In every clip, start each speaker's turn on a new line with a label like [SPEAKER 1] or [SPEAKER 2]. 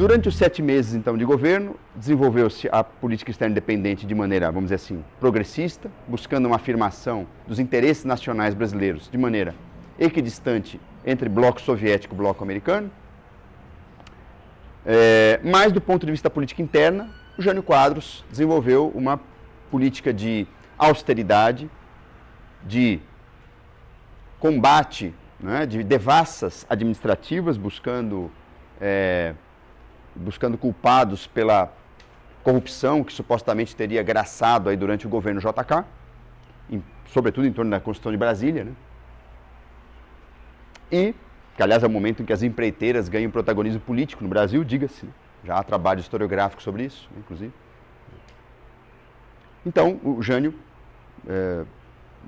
[SPEAKER 1] Durante os 7 meses, então, de governo, desenvolveu-se a política externa independente de maneira, vamos dizer assim, progressista, buscando uma afirmação dos interesses nacionais brasileiros de maneira equidistante entre bloco soviético e bloco americano. Mas, do ponto de vista da política interna, o Jânio Quadros desenvolveu uma política de austeridade, de combate, né, de devassas administrativas, buscando culpados pela corrupção que supostamente teria graçado aí durante o governo JK, sobretudo em torno da Constituição de Brasília, né? E, que aliás é o momento em que as empreiteiras ganham protagonismo político no Brasil, diga-se, né? Já há trabalho historiográfico sobre isso, inclusive. Então, o Jânio,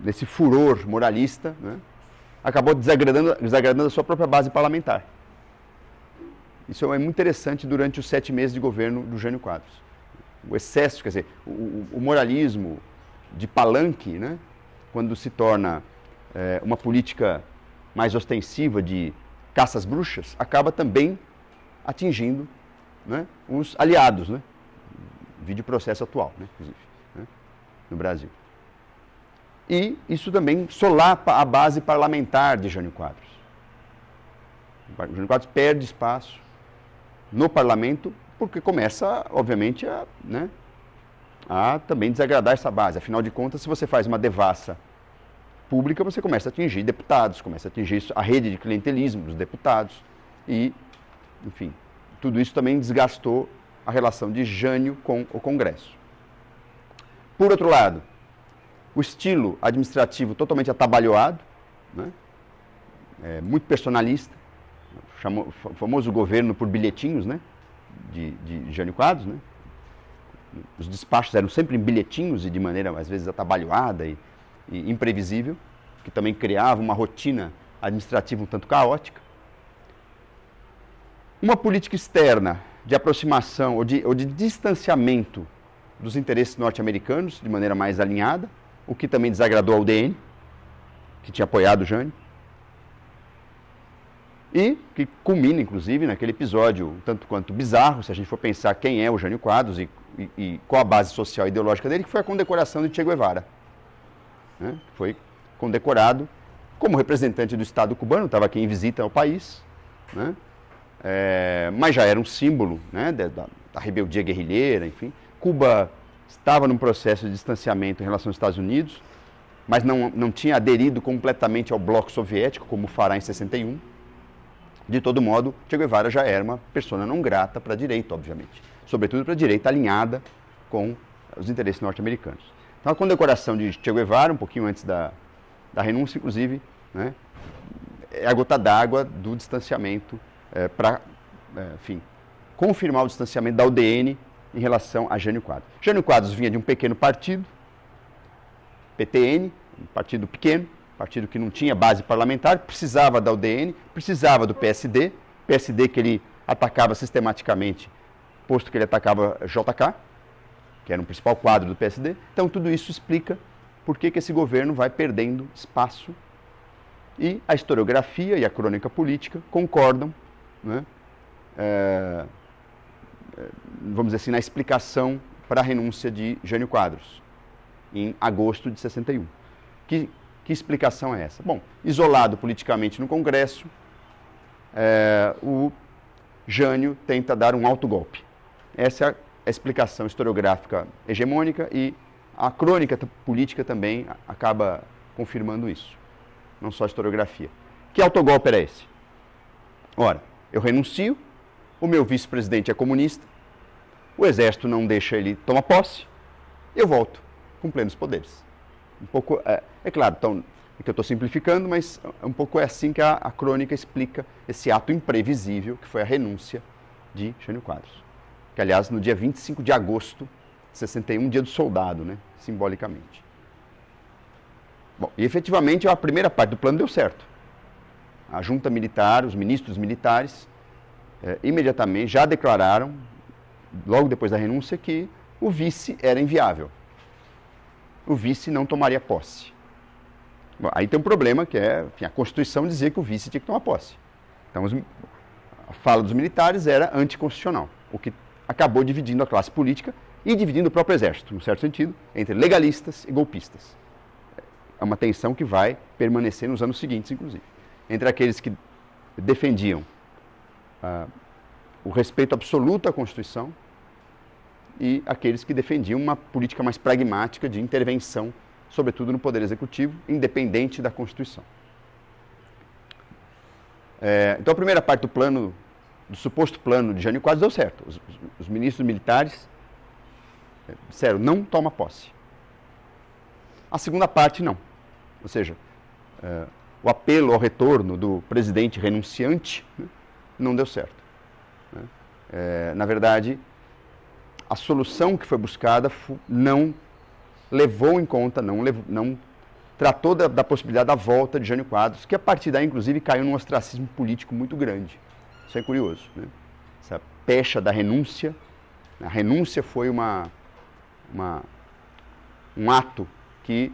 [SPEAKER 1] nesse furor moralista, né, acabou desagradando a sua própria base parlamentar. Isso é muito interessante durante os 7 meses de governo do Jânio Quadros. O excesso, quer dizer, o moralismo de palanque, né, quando se torna uma política mais ostensiva de caça às bruxas, acaba também atingindo, né, os aliados, né, vídeo processo atual, né, inclusive, né, no Brasil. E isso também solapa a base parlamentar de Jânio Quadros. O Jânio Quadros perde espaço no parlamento porque começa, obviamente, a também desagradar essa base. Afinal de contas, se você faz uma devassa pública, você começa a atingir deputados, começa a atingir a rede de clientelismo dos deputados e, enfim, tudo isso também desgastou a relação de Jânio com o Congresso. Por outro lado, o estilo administrativo totalmente atabalhoado, né, muito personalista, o famoso governo por bilhetinhos, né, de Jânio Quadros, né. Os despachos eram sempre em bilhetinhos e de maneira, às vezes, atabalhoada e imprevisível, que também criava uma rotina administrativa um tanto caótica. Uma política externa de aproximação ou de distanciamento dos interesses norte-americanos de maneira mais alinhada, o que também desagradou ao UDN, que tinha apoiado o Jânio, e que culmina, inclusive, naquele episódio um tanto quanto bizarro, se a gente for pensar quem é o Jânio Quadros e qual a base social e ideológica dele, que foi a condecoração de Che Guevara. Né? Foi condecorado como representante do Estado cubano, estava aqui em visita ao país, né? Mas já era um símbolo, né, da rebeldia guerrilheira, enfim. Cuba estava num processo de distanciamento em relação aos Estados Unidos, mas não tinha aderido completamente ao bloco soviético, como fará em 61. De todo modo, Che Guevara já era uma persona não grata para a direita, obviamente. Sobretudo para a direita alinhada com os interesses norte-americanos. Então, a condecoração de Che Guevara, um pouquinho antes da renúncia, inclusive, né, é a gota d'água do distanciamento para, enfim, confirmar o distanciamento da UDN em relação a Jânio Quadros. Jânio Quadros vinha de um pequeno partido, PTN, um partido pequeno, partido que não tinha base parlamentar, precisava da UDN, precisava do PSD que ele atacava sistematicamente, posto que ele atacava JK, que era o principal quadro do PSD. Então, tudo isso explica por que esse governo vai perdendo espaço e a historiografia e a crônica política concordam, né, vamos dizer assim, na explicação para a renúncia de Jânio Quadros, em agosto de 61. Que explicação é essa? Bom, isolado politicamente no Congresso, o Jânio tenta dar um autogolpe. Essa é a explicação historiográfica hegemônica e a crônica política também acaba confirmando isso, não só a historiografia. Que autogolpe era esse? Ora, eu renuncio, o meu vice-presidente é comunista, o exército não deixa ele tomar posse, eu volto com plenos poderes. Um pouco, é claro, então, é que eu estou simplificando, mas um pouco é assim que a crônica explica esse ato imprevisível que foi a renúncia de Jânio Quadros. Que, aliás, no dia 25 de agosto de 61, dia do soldado, né, simbolicamente. Bom, e efetivamente a primeira parte do plano deu certo. A junta militar, os ministros militares, imediatamente já declararam, logo depois da renúncia, que o vice era inviável. O vice não tomaria posse. Bom, aí tem um problema que é, enfim, a Constituição dizia que o vice tinha que tomar posse. Então, a fala dos militares era anticonstitucional, o que acabou dividindo a classe política e dividindo o próprio exército, num certo sentido, entre legalistas e golpistas. É uma tensão que vai permanecer nos anos seguintes, inclusive, entre aqueles que defendiam o respeito absoluto à Constituição e aqueles que defendiam uma política mais pragmática de intervenção, sobretudo no Poder Executivo, independente da Constituição. Então a primeira parte do suposto plano de Jânio Quadros deu certo. Os ministros militares disseram, não toma posse. A segunda parte, não. Ou seja, o apelo ao retorno do presidente renunciante, né, não deu certo. Né? Na verdade, a solução que foi buscada não levou em conta, não tratou da possibilidade da volta de Jânio Quadros, que a partir daí, inclusive, caiu num ostracismo político muito grande. Isso é curioso. Né? Essa pecha da renúncia. A renúncia foi um ato que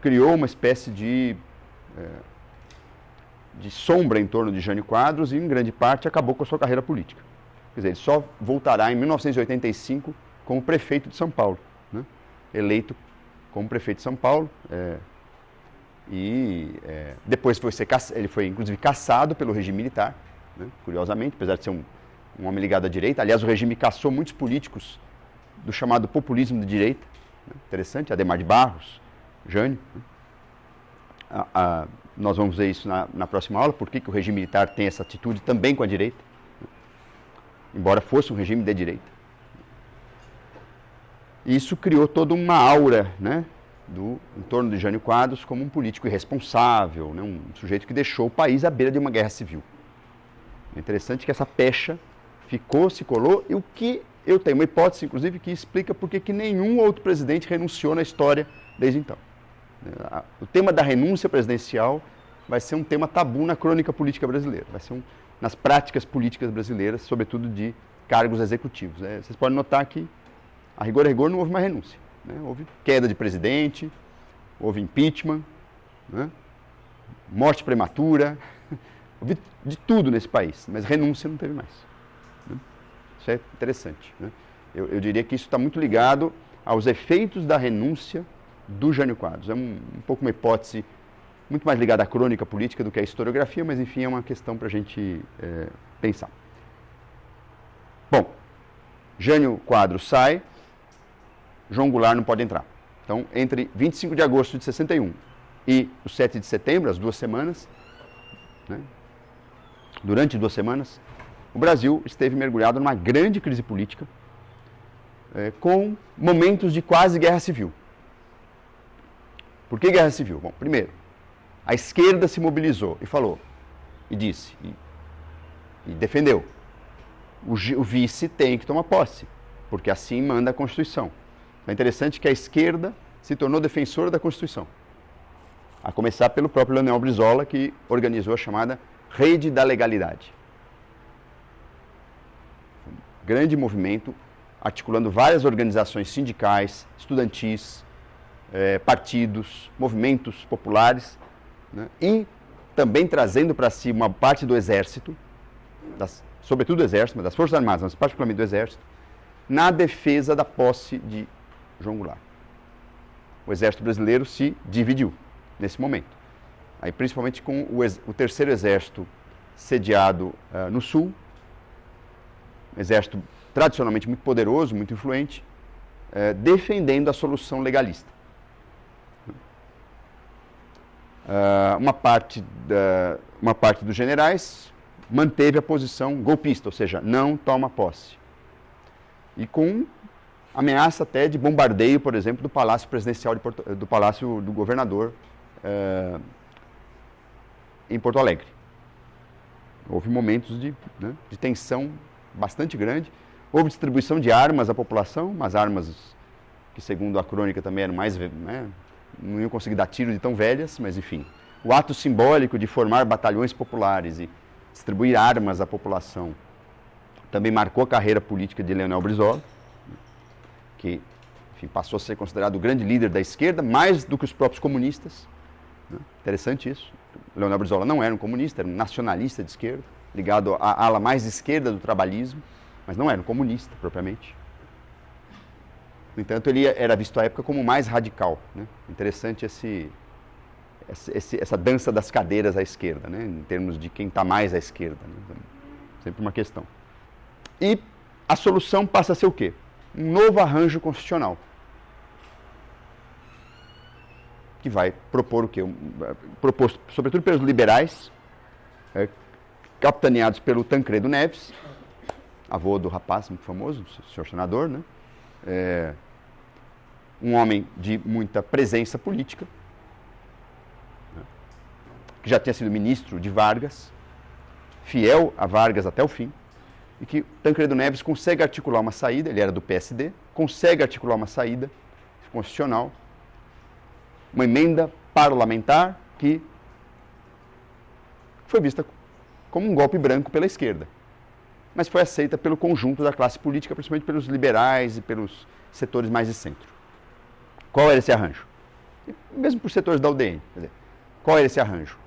[SPEAKER 1] criou uma espécie de sombra em torno de Jânio Quadros e, em grande parte, acabou com a sua carreira política. Quer dizer, ele só voltará em 1985 como prefeito de São Paulo, né? Eleito como prefeito de São Paulo. Depois ele foi, inclusive, cassado pelo regime militar, né? Curiosamente, apesar de ser um homem ligado à direita. Aliás, o regime cassou muitos políticos do chamado populismo de direita. Né? Interessante, Adhemar de Barros, Jânio. Né? Nós vamos ver isso na próxima aula, por que o regime militar tem essa atitude também com a direita, né? Embora fosse um regime de direita. E isso criou toda uma aura, né, em torno de Jânio Quadros como um político irresponsável, né, um sujeito que deixou o país à beira de uma guerra civil. É interessante que essa pecha se colou, e o que eu tenho uma hipótese, inclusive, que explica por que nenhum outro presidente renunciou na história desde então. O tema da renúncia presidencial vai ser um tema tabu na crônica política brasileira, vai ser nas práticas políticas brasileiras, sobretudo de cargos executivos. Vocês podem notar que, a rigor, não houve uma renúncia. Né? Houve queda de presidente, houve impeachment, né? Morte prematura, houve de tudo nesse país, mas renúncia não teve mais. Né? Isso é interessante. Né? Eu diria que isso está muito ligado aos efeitos da renúncia do Jânio Quadros. É um pouco uma hipótese muito mais ligada à crônica política do que à historiografia, mas enfim, é uma questão para a gente pensar. Bom, Jânio Quadros sai, João Goulart não pode entrar. Então, entre 25 de agosto de 61 e o 7 de setembro, as 2 semanas, né, durante 2 semanas, o Brasil esteve mergulhado numa grande crise política, com momentos de quase guerra civil. Por que guerra civil? Bom, primeiro, a esquerda se mobilizou e falou, e disse, e defendeu, o vice tem que tomar posse, porque assim manda a Constituição. É interessante que a esquerda se tornou defensora da Constituição, a começar pelo próprio Leonel Brizola, que organizou a chamada Rede da Legalidade. Um grande movimento, articulando várias organizações sindicais, estudantis, partidos, movimentos populares, né? E também trazendo para si uma parte do Exército, sobretudo do Exército, mas das Forças Armadas, mas particularmente do Exército, na defesa da posse de João Goulart. O Exército brasileiro se dividiu nesse momento. Aí, principalmente com o terceiro Exército sediado no Sul, um exército tradicionalmente muito poderoso, muito influente, defendendo a solução legalista. Uma parte dos generais manteve a posição golpista, ou seja, não toma posse. E com ameaça até de bombardeio, por exemplo, do Palácio Presidencial, do Palácio do Governador em Porto Alegre. Houve momentos de tensão bastante grande. Houve distribuição de armas à população, umas armas que, segundo a crônica, também eram mais... não iam conseguir dar tiro de tão velhas, mas enfim. O ato simbólico de formar batalhões populares e distribuir armas à população também marcou a carreira política de Leonel Brizola, que, enfim, passou a ser considerado o grande líder da esquerda, mais do que os próprios comunistas. Né? Interessante isso. Leonel Brizola não era um comunista, era um nacionalista de esquerda. ligado à ala mais esquerda do trabalhismo, mas não era um comunista, propriamente. No entanto, ele era visto à época como mais radical, né? Interessante essa dança das cadeiras à esquerda, né? Em termos de quem está mais à esquerda, né? Sempre uma questão. E a solução passa a ser o quê? Um novo arranjo constitucional. Que vai propor o quê? Proposto sobretudo pelos liberais, capitaneados pelo Tancredo Neves, avô do rapaz muito famoso, o senhor senador, né? Um homem de muita presença política, né? Que já tinha sido ministro de Vargas, fiel a Vargas até o fim, e que Tancredo Neves consegue articular uma saída, ele era do PSD, consegue articular uma saída constitucional, uma emenda parlamentar que foi vista como um golpe branco pela esquerda, mas foi aceita pelo conjunto da classe política, principalmente pelos liberais e pelos setores mais de centro. Qual era esse arranjo? Mesmo por setores da UDN. Quer dizer, qual era esse arranjo?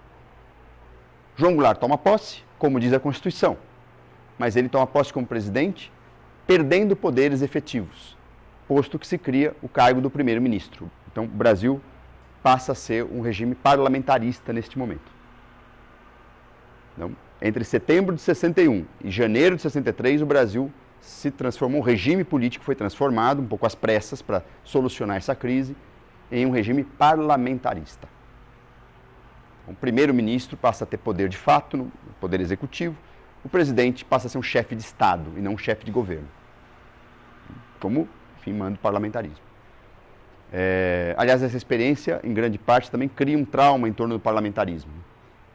[SPEAKER 1] João Goulart toma posse, como diz a Constituição, mas ele toma posse como presidente, perdendo poderes efetivos, posto que se cria o cargo do primeiro-ministro. Então, o Brasil passa a ser um regime parlamentarista neste momento. Então, entre setembro de 61 e janeiro de 63, o Brasil se transformou, o regime político foi transformado, um pouco às pressas, para solucionar essa crise, em um regime parlamentarista. O primeiro-ministro passa a ter poder de fato, no poder executivo, o presidente passa a ser um chefe de Estado e não um chefe de governo. Como, enfim, manda o parlamentarismo. Aliás, essa experiência, em grande parte, também cria um trauma em torno do parlamentarismo,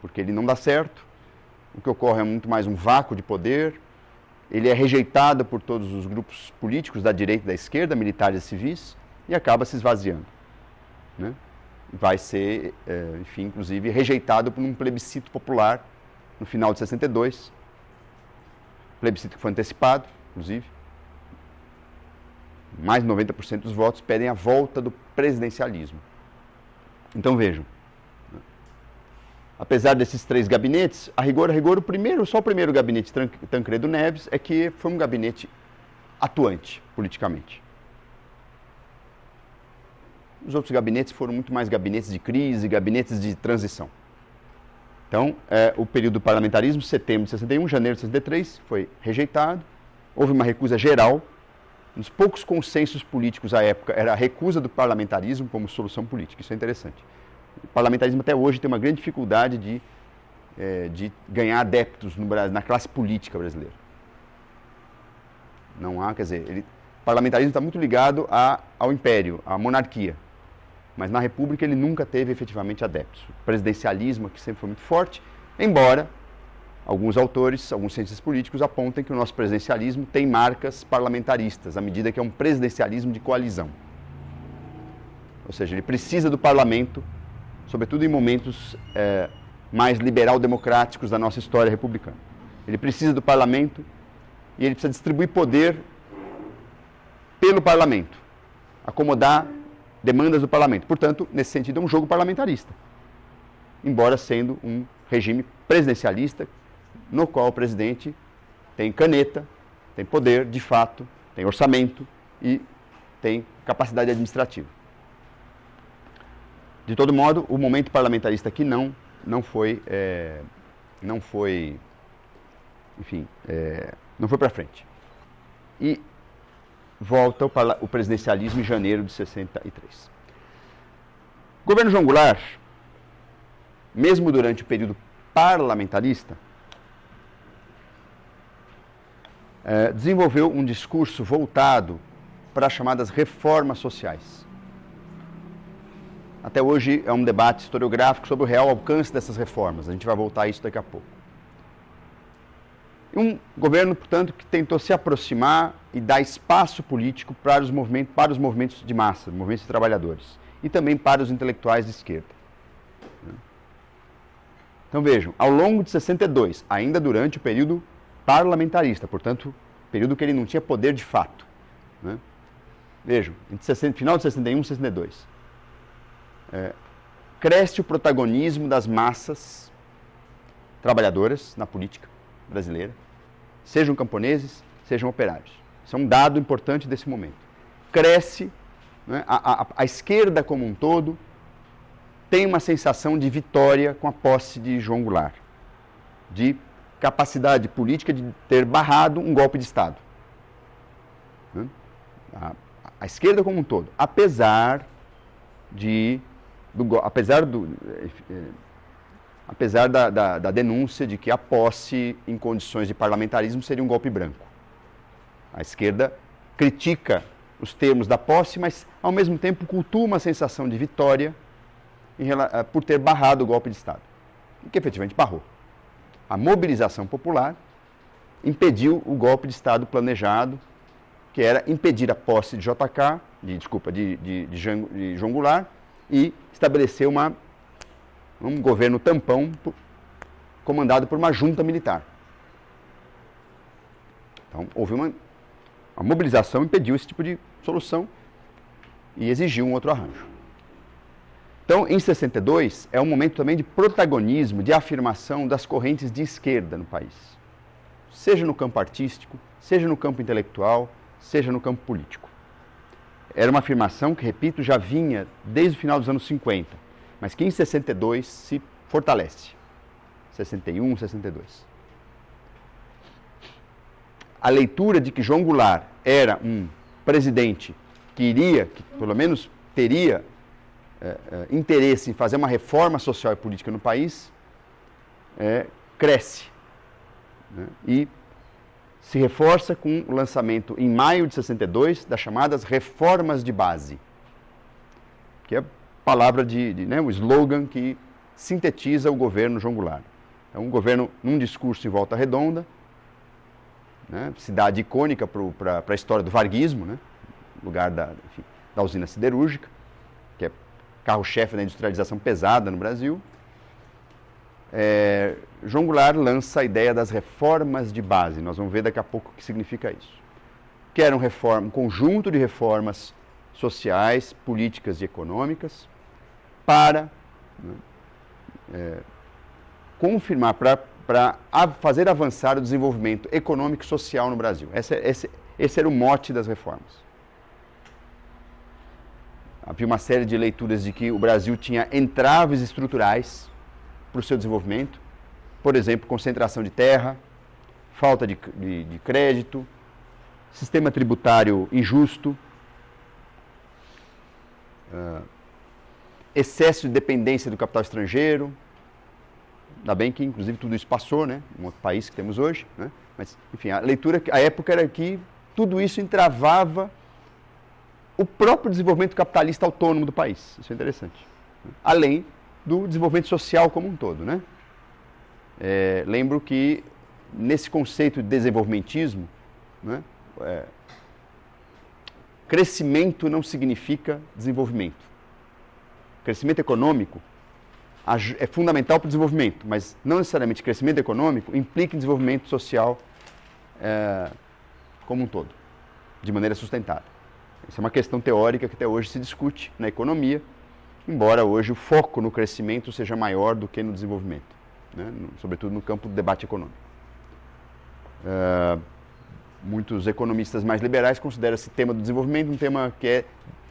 [SPEAKER 1] porque ele não dá certo, o que ocorre é muito mais um vácuo de poder, ele é rejeitado por todos os grupos políticos da direita e da esquerda, militares e civis, e acaba se esvaziando, né? Vai ser, enfim, inclusive, rejeitado por um plebiscito popular no final de 62, plebiscito que foi antecipado, inclusive. Mais de 90% dos votos pedem a volta do presidencialismo. Então vejam, apesar desses três gabinetes, a rigor, só o primeiro gabinete Tancredo Neves é que foi um gabinete atuante politicamente. Os outros gabinetes foram muito mais gabinetes de crise, gabinetes de transição. Então, o período do parlamentarismo, setembro de 61, janeiro de 63, foi rejeitado, houve uma recusa geral. Um dos poucos consensos políticos à época era a recusa do parlamentarismo como solução política. Isso é interessante. O parlamentarismo até hoje tem uma grande dificuldade de ganhar adeptos no Brasil, na classe política brasileira. Não há, quer dizer, o parlamentarismo está muito ligado ao império, à monarquia. Mas na república ele nunca teve efetivamente adeptos. O presidencialismo aqui sempre foi muito forte, embora alguns autores, alguns cientistas políticos apontem que o nosso presidencialismo tem marcas parlamentaristas, à medida que é um presidencialismo de coalizão. Ou seja, ele precisa do parlamento, sobretudo em momentos mais liberal-democráticos da nossa história republicana. Ele precisa do parlamento e ele precisa distribuir poder pelo parlamento, acomodar demandas do parlamento. Portanto, nesse sentido, é um jogo parlamentarista, embora sendo um regime presidencialista, no qual o presidente tem caneta, tem poder de fato, tem orçamento e tem capacidade administrativa. De todo modo, o momento parlamentarista aqui não foi para frente. E volta o presidencialismo em janeiro de 63. O governo João Goulart, mesmo durante o período parlamentarista, desenvolveu um discurso voltado para as chamadas reformas sociais. Até hoje é um debate historiográfico sobre o real alcance dessas reformas. A gente vai voltar a isso daqui a pouco. Um governo, portanto, que tentou se aproximar e dar espaço político para os movimentos de massa, movimentos de trabalhadores, e também para os intelectuais de esquerda. Então vejam, ao longo de 62, ainda durante o período parlamentarista, portanto, período que ele não tinha poder de fato, né? Vejam, entre final de 61 e 62, cresce o protagonismo das massas trabalhadoras na política. brasileira, sejam camponeses, sejam operários. Isso é um dado importante desse momento. Cresce, né, a esquerda como um todo tem uma sensação de vitória com a posse de João Goulart, de capacidade política de ter barrado um golpe de Estado. Né? A esquerda como um todo, apesar da denúncia de que a posse em condições de parlamentarismo seria um golpe branco. A esquerda critica os termos da posse, mas ao mesmo tempo cultua uma sensação de vitória por ter barrado o golpe de Estado, e que efetivamente barrou. A mobilização popular impediu o golpe de Estado planejado, que era impedir a posse de João Goulart e estabelecer um governo tampão comandado por uma junta militar. Então, houve a mobilização impediu esse tipo de solução e exigiu um outro arranjo. Então, em 62, é um momento também de protagonismo, de afirmação das correntes de esquerda no país. Seja no campo artístico, seja no campo intelectual, seja no campo político. Era uma afirmação que, repito, já vinha desde o final dos anos 50, mas que em 62 se fortalece. 61, 62. A leitura de que João Goulart era um presidente que pelo menos teria interesse em fazer uma reforma social e política no país, cresce, né? E se reforça com o lançamento, em maio de 62, das chamadas reformas de base, que é a palavra o slogan que sintetiza o governo João Goulart. É um governo num discurso em Volta Redonda, né, cidade icônica para a história do varguismo, né, lugar da usina siderúrgica, que é carro-chefe da industrialização pesada no Brasil. João Goulart lança a ideia das reformas de base. Nós vamos ver daqui a pouco o que significa isso. Que era um conjunto de reformas sociais, políticas e econômicas para confirmar, para fazer avançar o desenvolvimento econômico e social no Brasil. Esse era o mote das reformas. Havia uma série de leituras de que o Brasil tinha entraves estruturais para o seu desenvolvimento, por exemplo, concentração de terra, falta de crédito, sistema tributário injusto, excesso de dependência do capital estrangeiro. Ainda bem que, inclusive, tudo isso passou, né? Um outro país que temos hoje, né? Mas, enfim, a época era que tudo isso entravava o próprio desenvolvimento capitalista autônomo do país. Isso é interessante. Além do desenvolvimento social como um todo, né? Lembro que, nesse conceito de desenvolvimentismo, né, crescimento não significa desenvolvimento. Crescimento econômico é fundamental para o desenvolvimento, mas não necessariamente crescimento econômico implica em desenvolvimento social como um todo, de maneira sustentada. Essa é uma questão teórica que até hoje se discute na economia, embora hoje o foco no crescimento seja maior do que no desenvolvimento, né? Sobretudo no campo do debate econômico. Muitos economistas mais liberais consideram esse tema do desenvolvimento um tema que é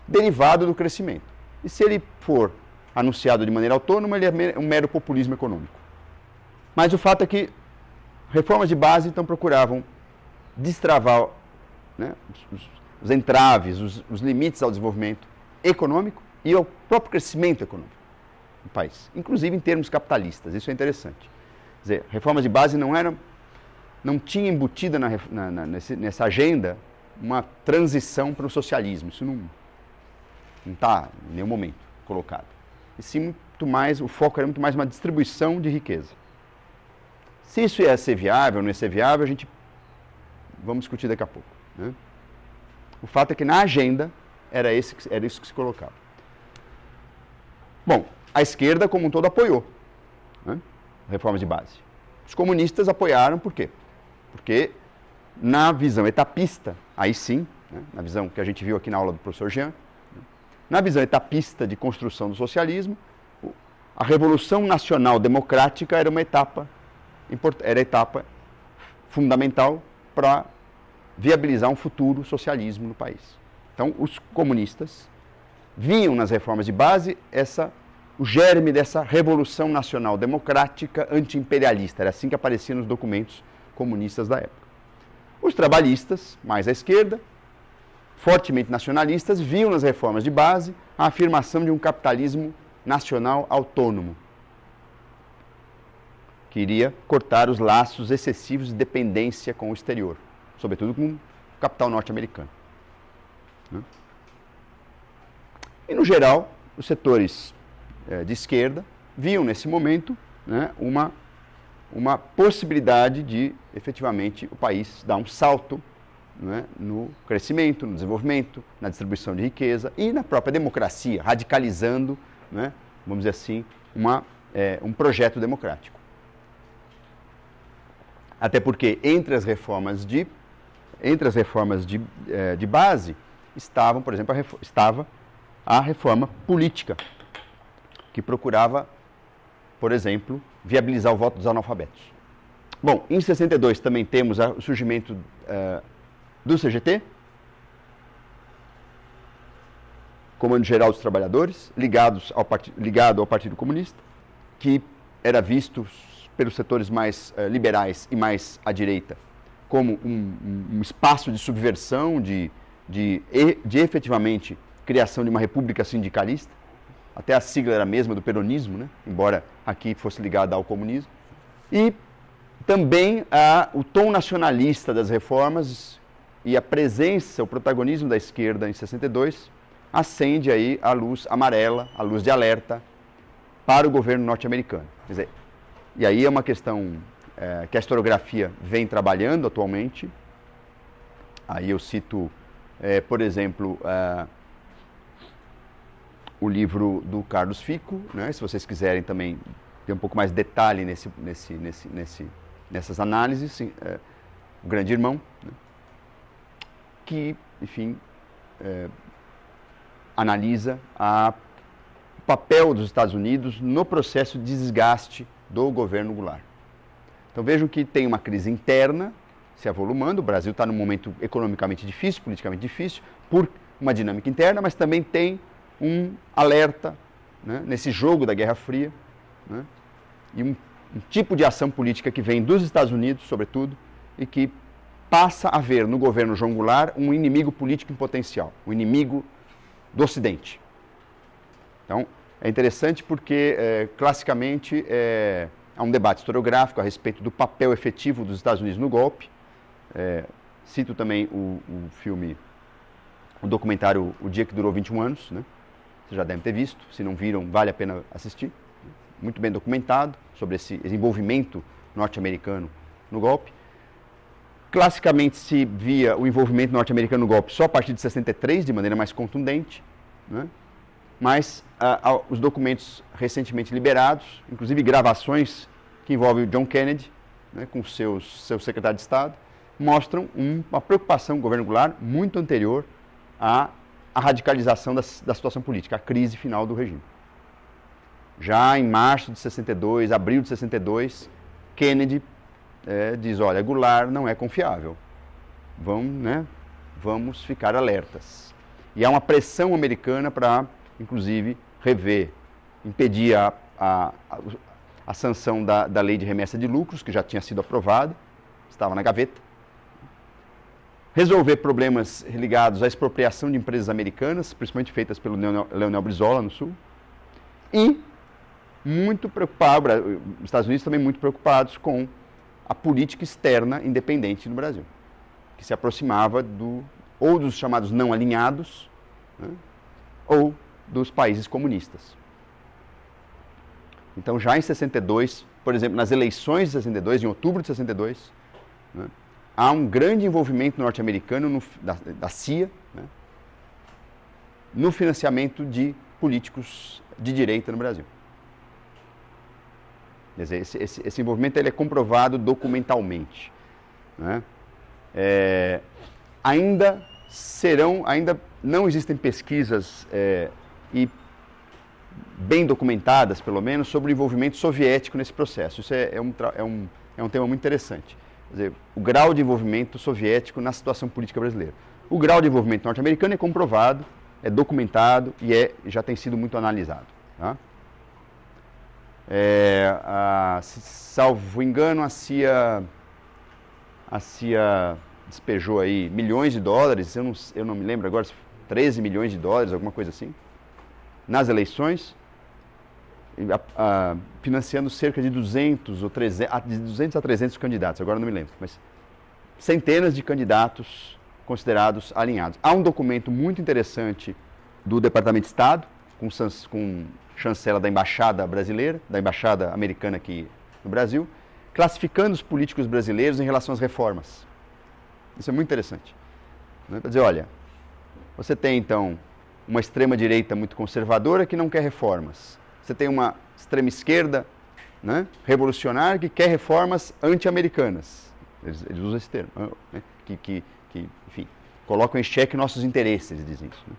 [SPEAKER 1] derivado do crescimento. E se ele for anunciado de maneira autônoma, ele é um mero populismo econômico. Mas o fato é que reformas de base então procuravam destravar, né, os entraves, os limites ao desenvolvimento econômico e ao próprio crescimento econômico do país, inclusive em termos capitalistas. Isso é interessante. Quer dizer, reformas de base não tinha embutida nessa agenda uma transição para o socialismo. Isso não está em nenhum momento colocado. E sim, o foco era muito mais uma distribuição de riqueza. Se isso ia ser viável ou não ia ser viável, vamos discutir daqui a pouco, né? O fato é que na agenda era isso que se colocava. Bom, a esquerda como um todo apoiou, né, reformas de base. Os comunistas apoiaram por quê? Porque na visão etapista, aí sim, né, na visão que a gente viu aqui na aula do professor Jean, na visão etapista de construção do socialismo, a Revolução Nacional Democrática era a etapa fundamental para viabilizar um futuro socialismo no país. Então, os comunistas viam nas reformas de base o germe dessa revolução nacional democrática anti-imperialista. Era assim que aparecia nos documentos comunistas da época. Os trabalhistas, mais à esquerda, fortemente nacionalistas, viam nas reformas de base a afirmação de um capitalismo nacional autônomo, que iria cortar os laços excessivos de dependência com o exterior, sobretudo com o capital norte-americano. E, no geral, os setores de esquerda viam nesse momento, né, uma possibilidade de, efetivamente, o país dar um salto, né, no crescimento, no desenvolvimento, na distribuição de riqueza e na própria democracia, radicalizando, né, vamos dizer assim, um projeto democrático. Até porque entre as reformas de base estavam, por exemplo, estava a reforma política, que procurava, por exemplo, viabilizar o voto dos analfabetos. Bom, em 62 também temos o surgimento do CGT, Comando Geral dos Trabalhadores, ligado ao Partido Comunista, que era visto pelos setores mais liberais e mais à direita como um espaço de subversão, de efetivamente criação de uma república sindicalista. Até a sigla era a mesma do peronismo, né? Embora aqui fosse ligada ao comunismo. E também o tom nacionalista das reformas e a presença, o protagonismo da esquerda em 62 acende aí a luz amarela, a luz de alerta para o governo norte-americano. Quer dizer, e aí é uma questão que a historiografia vem trabalhando atualmente. Aí eu cito, por exemplo, o livro do Carlos Fico, né? Se vocês quiserem também ter um pouco mais de detalhe nessas análises, o Grande Irmão, né? Que, enfim, analisa o papel dos Estados Unidos no processo de desgaste do governo Goulart. Então vejam que tem uma crise interna se avolumando, o Brasil está num momento economicamente difícil, politicamente difícil, por uma dinâmica interna, mas também tem um alerta, né, nesse jogo da Guerra Fria, né, e um tipo de ação política que vem dos Estados Unidos, sobretudo, e que passa a ver no governo João Goulart um inimigo político em potencial, um inimigo do Ocidente. Então, é interessante porque, classicamente, há um debate historiográfico a respeito do papel efetivo dos Estados Unidos no golpe. Cito também o filme, o documentário O Dia que Durou 21 Anos, né? Vocês já devem ter visto, se não viram, vale a pena assistir. Muito bem documentado sobre esse envolvimento norte-americano no golpe. Classicamente se via o envolvimento norte-americano no golpe só a partir de 63, de maneira mais contundente, né? Mas os documentos recentemente liberados, inclusive gravações que envolvem o John Kennedy, né, com seu secretário de Estado, mostram uma preocupação do governo Goulart muito anterior à radicalização da situação política, à crise final do regime. Já em março de 62, abril de 62, Kennedy diz, olha, Goulart não é confiável, vamos ficar alertas. E há uma pressão americana para, inclusive, impedir a sanção da lei de remessa de lucros, que já tinha sido aprovada, estava na gaveta. Resolver problemas ligados à expropriação de empresas americanas, principalmente feitas pelo Leonel Brizola, no Sul. E muito preocupado, os Estados Unidos também muito preocupados com a política externa independente no Brasil, que se aproximava ou dos chamados não alinhados, né, ou dos países comunistas. Então, já em 62, por exemplo, nas eleições de 62, em outubro de 62, né, há um grande envolvimento norte-americano da CIA, né, no financiamento de políticos de direita no Brasil. Quer dizer, esse envolvimento ele é comprovado documentalmente, né? Ainda não existem pesquisas e bem documentadas, pelo menos, sobre o envolvimento soviético nesse processo. Isso é um tema muito interessante. Quer dizer, o grau de envolvimento soviético na situação política brasileira. O grau de envolvimento norte-americano é comprovado, é documentado e já tem sido muito analisado. Tá? Salvo engano, a CIA despejou aí milhões de dólares, eu não me lembro agora, 13 milhões de dólares, alguma coisa assim, nas eleições, financiando cerca de 200 a 300 candidatos, agora não me lembro, mas centenas de candidatos considerados alinhados. Há um documento muito interessante do Departamento de Estado, com chancela da Embaixada brasileira, da Embaixada americana aqui no Brasil, classificando os políticos brasileiros em relação às reformas. Isso é muito interessante. Né? Para dizer, olha, você tem então uma extrema-direita muito conservadora que não quer reformas. Você tem uma extrema-esquerda, né, revolucionária que quer reformas anti-americanas. Eles usam esse termo, né, que enfim, colocam em xeque nossos interesses, eles dizem isso. Né?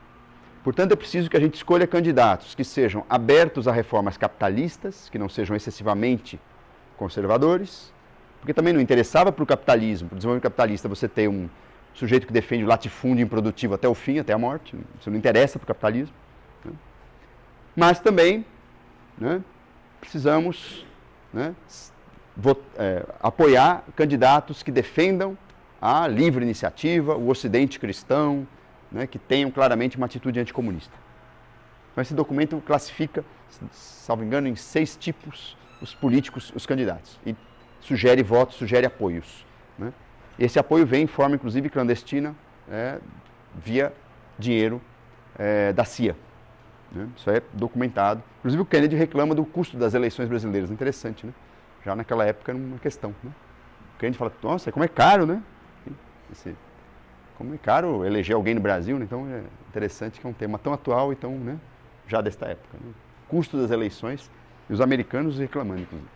[SPEAKER 1] Portanto, é preciso que a gente escolha candidatos que sejam abertos a reformas capitalistas, que não sejam excessivamente conservadores, porque também não interessava para o capitalismo, para o desenvolvimento capitalista, você ter um sujeito que defende o latifúndio improdutivo até o fim, até a morte, isso não interessa para o capitalismo. Né? Mas também, né, precisamos, né, apoiar candidatos que defendam a livre iniciativa, o ocidente cristão, né, que tenham claramente uma atitude anticomunista. Então, esse documento classifica, salvo engano, em 6 tipos os políticos, os candidatos, e sugere votos, sugere apoios. Né? Esse apoio vem em forma, inclusive, clandestina, via dinheiro da CIA. Né? Isso é documentado. Inclusive, o Kennedy reclama do custo das eleições brasileiras. Interessante, né? Já naquela época era uma questão. Né? O Kennedy fala, nossa, como é caro, né? Como é caro eleger alguém no Brasil, né? Então é interessante que é um tema tão atual e tão, né, já desta época. Né? Custo das eleições e os americanos reclamando, inclusive.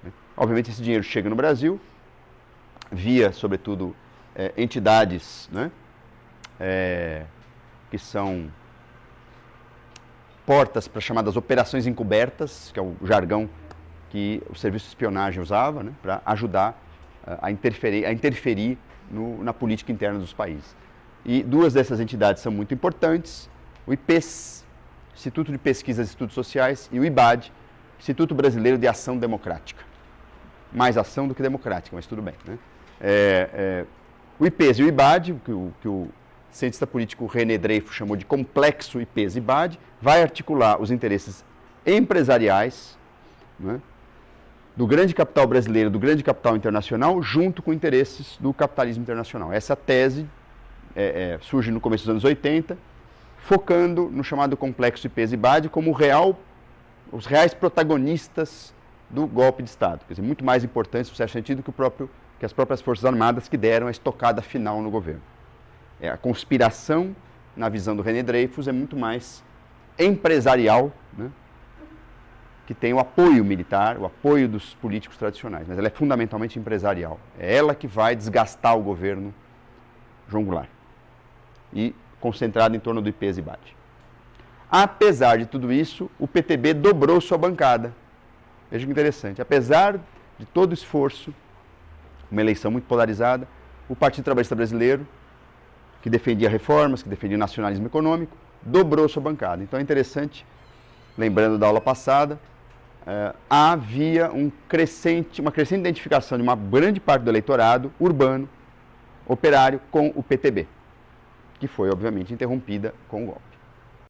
[SPEAKER 1] Né? Obviamente esse dinheiro chega no Brasil, via, sobretudo, entidades, né, que são portas para chamadas operações encobertas, que é o jargão que o serviço de espionagem usava, né, para ajudar a interferir na política interna dos países. E 2 dessas entidades são muito importantes, o IPES, Instituto de Pesquisas e Estudos Sociais, e o IBAD, Instituto Brasileiro de Ação Democrática. Mais ação do que democrática, mas tudo bem. Né? O IPES e o IBAD, que o cientista político René Dreyfus chamou de complexo IPES-IBAD, vai articular os interesses empresariais, né, do grande capital brasileiro, do grande capital internacional, junto com interesses do capitalismo internacional. Essa tese surge no começo dos anos 80, focando no chamado complexo IPES-IBAD como os reais protagonistas do golpe de Estado. Quer dizer, muito mais importantes, no certo sentido, que as próprias Forças Armadas que deram a estocada final no governo. A conspiração, na visão do René Dreyfus, é muito mais empresarial, né, que tem o apoio militar, o apoio dos políticos tradicionais, mas ela é fundamentalmente empresarial. É ela que vai desgastar o governo João Goulart e concentrado em torno do IPES-IBAD. Apesar de tudo isso, o PTB dobrou sua bancada. Veja que interessante. Apesar de todo o esforço, uma eleição muito polarizada, o Partido Trabalhista Brasileiro, que defendia reformas, que defendia o nacionalismo econômico, dobrou sua bancada. Então é interessante, lembrando da aula passada, havia uma crescente identificação de uma grande parte do eleitorado urbano, operário, com o PTB, que foi, obviamente, interrompida com o golpe.